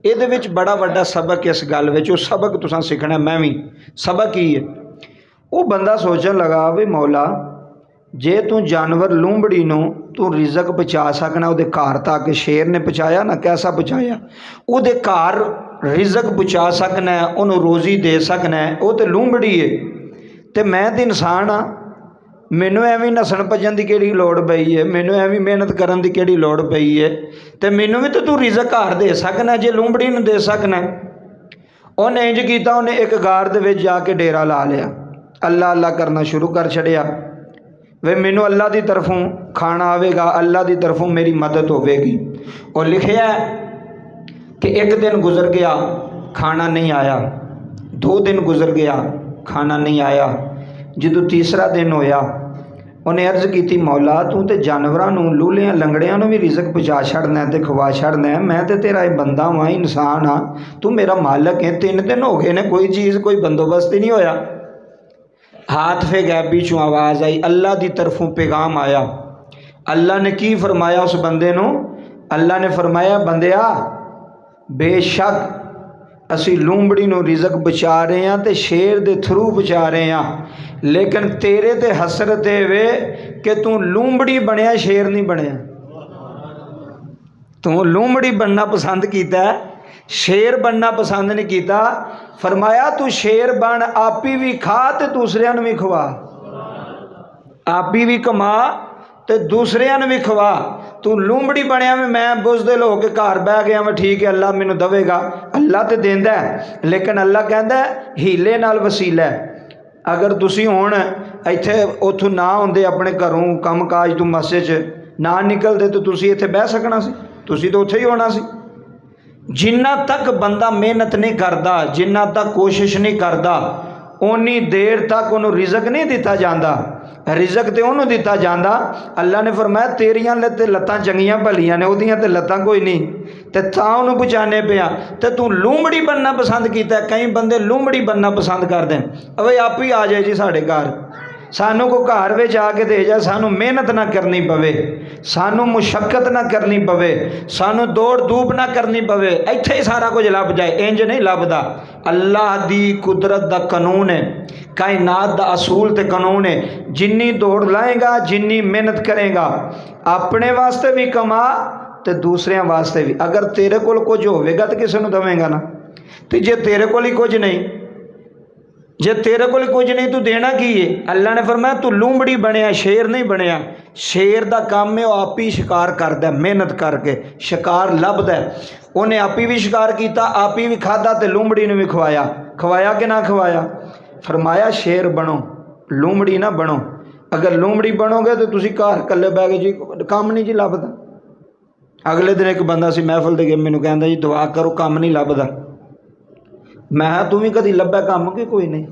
ਇਹਦੇ ਵਿੱਚ बड़ा वड्डा सबक इस गल विच, वो सबक तुसां सीखना। मैं भी सबक की है, वो बंदा सोचन लगा भी मौला जे तू जानवर लूंबड़ी नूं तू रिजक पहुँचा सकना उहदे घर तक, शेर ने पहुँचाया ना, कैसा पहुँचाया, उहदे घर रिजक पहुँचा सकना है, उन्होंने रोज़ी दे सकना है, वो तो लूंबड़ी है तो मैं तो इंसान हाँ, मैनू एवं नसन भजन की किहड़ी लोड़ पई है, मैनू एवं मेहनत करन की किहड़ी लोड़ पई है, तो मैनू भी तो तू रिजक घर दे सकना जे लूंबड़ी नूं दे सकना। उन्हें इंज कीता, उन्हें एक गार दे विच जाके डेरा ला लिया, अल्लाह अल्लाह करना शुरू कर छड़िया। वे मैनू अल्लाह की तरफों खाना आवेगा, अल्लाह की तरफों मेरी मदद होवेगी। और लिखिया कि एक दिन गुजर गया खाना नहीं आया, 2 दिन गुजर गया खाना नहीं आया, जो तीसरा दिन होया उन्हें अर्ज की मौला तू तो जानवरों नूं लूलियां लंगड़ियां नूं भी रिजक पहुँचा छड़ना है, खवा छड़ना है, मैं तो तेरा बंदा वां, इंसान हाँ, तू मेरा मालक है। 3 दिन हो गए ने कोई चीज़ कोई बंदोबस्त ही नहीं होया। हाथ फे गैबी चों आवाज़ आई, अल्लाह की तरफों पैगाम आया। अल्लाह ने की फरमाया उस बंदे नूं, अल्लाह ने फरमाया बंदिया बेशक असी लूंबड़ी नूं रिजक बचा रहे हैं तो शेर दे थरू बचा रहे हैं, लेकिन तेरे ते हसरत वे कि तू लूंबड़ी बनया, शेर नहीं बनया। तू लूंबड़ी बनना पसंद किया, शेर बनना पसंद नहीं किया। फरमाया तू शेर बन, आपी भी खा तो दूसरिया भी खवा, आपी भी कमा तो दूसरिया भी खवा। तू लूंबड़ी बनया में मैं बुजदिल हो के घर बह गया मैं, ठीक है अल्लाह मैनू देवेगा, अल्लाह तो देंदा है, लेकिन अल्लाह कहता है हीले नाल वसीला है। अगर तुसी हुण इत्थे उथों ना आउंदे अपने घरों काम काज तू मस्जिद च ना निकलते तो तुसी इत्थे बह सकना सी, तुसी तो उत्थे ही होना सी। जिन्ना तक बंदा मेहनत नहीं करता, जिन्ना तक कोशिश नहीं करता, उन्नी देर तक उन्होंने रिजक नहीं दिता जाता। रिजक तो उन्होंने दिता जाता, अल्लाह ने फरमाया तेरियां लत्तां चंगियां भलियां ने, उहदियां ते लत्तां कोई नहीं, तो तां उन्होंने पहुँचाने पिया। तो तू लूंबड़ी बनना पसंद किया। कई बंदे लूंबड़ी बनना पसंद करते हैं, अवे आप ही आ जाए जी साढ़े घर, सानू को घर में आके दे जा, सानू मेहनत ना करनी पवे, सानू मुशक्कत ना करनी पवे, सानू दौड़ धूप ना करनी पवे, इत्थे ही सारा कुछ लभ जाए। इंज नहीं लभदा। अल्लाह दी कुदरत दा कानून है, कायनात दा असूल ते कानून है, जिन्नी दौड़ लाएगा, जिन्नी मेहनत करेगा, अपने वास्ते भी कमा तो दूसरे वास्ते भी। अगर तेरे कोल कुछ होवेगा तो किसी नूं देवेगा ना, तो जे तेरे कोल ही कुछ नहीं, जे तेरे को कुछ नहीं तू देना की है। अल्लाह ने फरमाया तू लूंबड़ी बनया, शेर नहीं बनया। शेर का काम है वह आप ही शिकार करता, मेहनत करके शिकार लभदा। उन्हें आप ही भी शिकार किया, आप ही भी खादा तो लूंबड़ी ने भी खवाया। खवाया कि ना खवाया? फरमाया शेर बनो, लूंबड़ी ना बनो। अगर लूंबड़ी बनोगे तो तुसी घर कल्ले बह गए जी, काम नहीं जी लभदा। अगले दिन एक बंदा सी महफिल दे गए, मैनूं कहंदा जी दुआ करो काम नहीं लभदा। मैं तू भी कभी लभा काम कि कोई नहीं,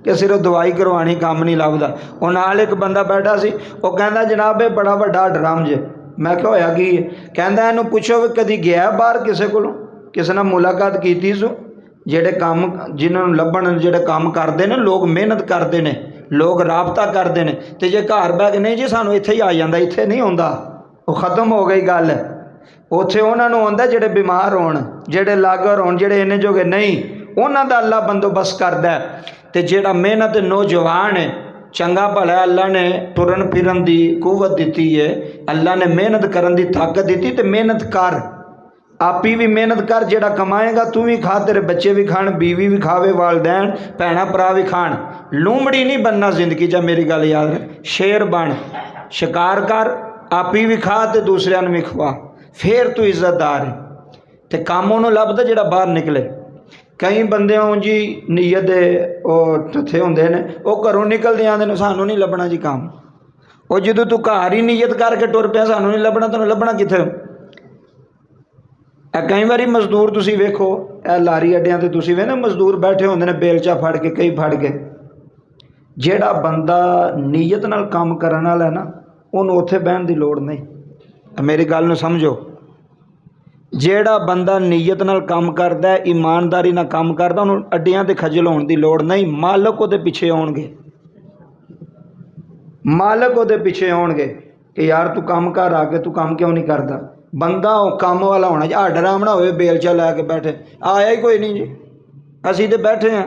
कि सिर्फ दवाई करवानी काम नहीं लभदा। और नाल एक बंदा बैठा सी, वो कहंदा जनाब ये बड़ा वड्डा ड्रम जे। मैं क्या होया की? कहंदा इहनूं पुछो भी कभी गया बाहर किसी कोलों, किसी नाल मुलाकात कीती सो? जेड़े काम जिन्होंने लभण, जेड़े काम करते हैं लोग, मेहनत करते हैं लोग, राबता करते हैं, तो जे घर बह के नहीं जी सानूं इत्थे ही आ जांदा, इत्थे नहीं आउंदा, वो खत्म हो गई गल। उत्थे उन्हां नूं आउंदा जेड़े बीमार होण, जेड़े लागर होण, जेड़े इन्ने जोगे नहीं, उन्हां दा अल्लाह बंदोबस्त करदा है। ते जेड़ा मेहनत नौजवान है, चंगा भला अल्लाह ने टुरन फिरन दी कुवत दी है, अल्लाह ने मेहनत करन दी ताकत दी, तो मेहनत कर, आप ही भी मेहनत कर। जेड़ा कमाएगा तू भी खा, तेरे बच्चे भी खाण, बीवी भी खावे, वालदैन भैणा भरा भी खाण। लूंबड़ी नहीं बनना जिंदगी जा, मेरी गल याद रख। शेर बन, शिकार कर, आप ही भी खा तो दूसरिਆਂ ਨੂੰ भी खवा, फिर तू इज्जतदार है। तो काम उन्होंने लभदा जेड़ा बाहर निकले। कई बंदे हों जी नीयत दे ठथे होंदे ने, वो घरों निकलते आते हैं सानू नहीं लभना जी काम। और जो तू घर ही नीयत करके टुर पिया सानू नहीं लभना, तेन लभना कित्थे? कई बारी मजदूर तुसी वेखो, लारी अड्डियां ते तुसी वे ना मजदूर बैठे होंदे ने बेलचा फड़ के, कई फड़ के। जेड़ा बंदा नीयत नाल काम करन वाला है ना, उन्होंने उत्थे बहन की लोड़ नहीं। मेरी गल नूं समझो, जेड़ा बंदा नीयत नाल काम करदा है, ईमानदारी नाल काम करदा, उन्होंने अड्डियां ते खजल होण दी लोड़ नहीं। मालक उहदे पिछे आउणगे, मालक उहदे पिछे आउणगे कि यार तू काम कर, आके तू काम क्यों नहीं करदा? ਬੰਦਾ ਉਹ ਕੰਮ ਵਾਲਾ ਹੋਣਾ। ਆਹ ਡਰਾਮਣਾ ਹੋਵੇ ਬੇਲਚਾ ਲੈ ਕੇ ਬੈਠੇ, ਆਇਆ ਹੀ ਕੋਈ ਨਹੀਂ ਜੀ, ਅਸੀਂ ਤਾਂ ਬੈਠੇ ਹਾਂ।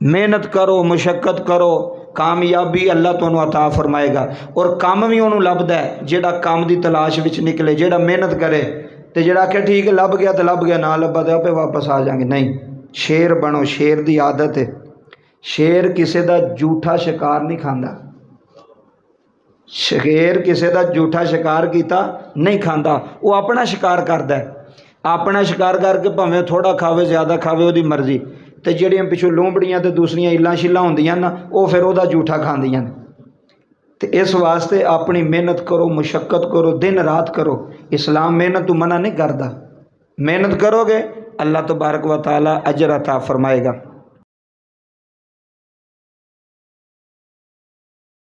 ਮਿਹਨਤ ਕਰੋ, ਮੁਸ਼ੱਕਤ ਕਰੋ, ਕਾਮਯਾਬੀ ਅੱਲਾ ਤੁਹਾਨੂੰ ਅਤਾ ਫਰਮਾਏਗਾ। ਔਰ ਕੰਮ ਵੀ ਉਹਨੂੰ ਲੱਭਦਾ ਜਿਹੜਾ ਕੰਮ ਦੀ ਤਲਾਸ਼ ਵਿੱਚ ਨਿਕਲੇ, ਜਿਹੜਾ ਮਿਹਨਤ ਕਰੇ। ਤੇ ਜਿਹੜਾ ਆਖੇ ਠੀਕ ਹੈ ਲੱਭ ਗਿਆ ਤਾਂ ਲੱਭ ਗਿਆ, ਨਾ ਲੱਭਾ ਤਾਂ ਆਪੇ ਵਾਪਸ ਆ ਜਾਵਾਂਗੇ। ਨਹੀਂ, ਸ਼ੇਰ ਬਣੋ। ਸ਼ੇਰ ਦੀ ਆਦਤ ਹੈ, ਸ਼ੇਰ ਕਿਸੇ ਦਾ ਝੂਠਾ ਸ਼ਿਕਾਰ ਨਹੀਂ ਖਾਂਦਾ। ਸ਼ੇਰ ਕਿਸੇ ਦਾ ਝੂਠਾ ਸ਼ਿਕਾਰ ਕੀਤਾ ਨਹੀਂ ਖਾਂਦਾ, ਉਹ ਆਪਣਾ ਸ਼ਿਕਾਰ ਕਰਦਾ। ਆਪਣਾ ਸ਼ਿਕਾਰ ਕਰਕੇ ਭਾਵੇਂ ਥੋੜ੍ਹਾ ਖਾਵੇ ਜ਼ਿਆਦਾ ਖਾਵੇ ਉਹਦੀ ਮਰਜ਼ੀ। ਤੇ ਜਿਹੜੀਆਂ ਪਿੱਛੋਂ ਲੋਂਬੜੀਆਂ ਤੇ ਦੂਸਰੀਆਂ ਇੱਲਾਂ ਸ਼ਿੱਲਾਂ ਹੁੰਦੀਆਂ ਨਾ, ਉਹ ਫਿਰ ਉਹਦਾ ਝੂਠਾ ਖਾਂਦੀਆਂ ਨੇ। ਤੇ ਇਸ ਵਾਸਤੇ ਆਪਣੀ ਮਿਹਨਤ ਕਰੋ, ਮੁਸ਼ੱਕਤ ਕਰੋ, ਦਿਨ ਰਾਤ ਕਰੋ। ਇਸਲਾਮ ਮਿਹਨਤ ਤੋਂ ਮਨਾ ਨਹੀਂ ਕਰਦਾ। ਮਿਹਨਤ ਕਰੋਗੇ अल्लाह तबारक व तआला अजर अता फरमाएगा।